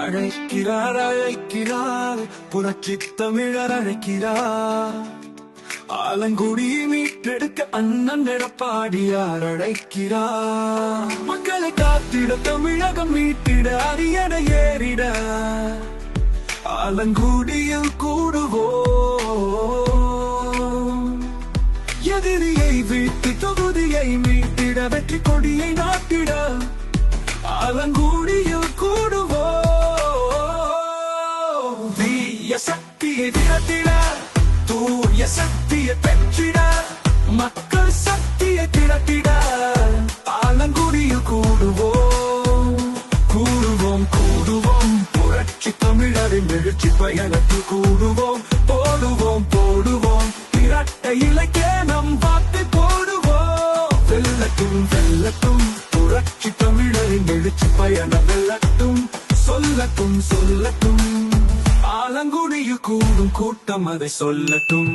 அழைக்கிறார் அழைக்கிறார் புரட்சி தமிழர் அழைக்கிறார். ஆலங்குடியை மீட்டெடுக்க அண்ணன் எடப்பாடியார் அழைக்கிறார். மக்களை காத்திட தமிழகம் மீட்டிட அரியணை ஏறிட ஆலங்குடியில் கூடுவோம். எதிரியை வீழ்த்தி தொகுதியை மீட்டிட வெற்றி கொடியை நாட்டிட ஆலங்குடியில் கூடுவோம். தீய சக்தியை விரட்டிட தூய சக்தியை பெற்றிட மக்கள் சக்தியை திரட்டிட ஆலங்குடியில் கூடுவோம். கூடுவோம் கூடுவோம் புரட்சி தமிழரின் எழுச்சி பயணத்தில் கூடுவோம். போடுவோம் போடுவோம் இரட்டை இலக்கே நம் வாக்கை போடுவோம். வெல்லட்டும் வெல்லட்டும் புரட்சி தமிழரின் எழுச்சி பயணம் வெல்லட்டும். சொல்லட்டும் சொல்லட்டும் ஆலங்குடியில் கூடும் கூட்டம் அதை சொல்லட்டும்.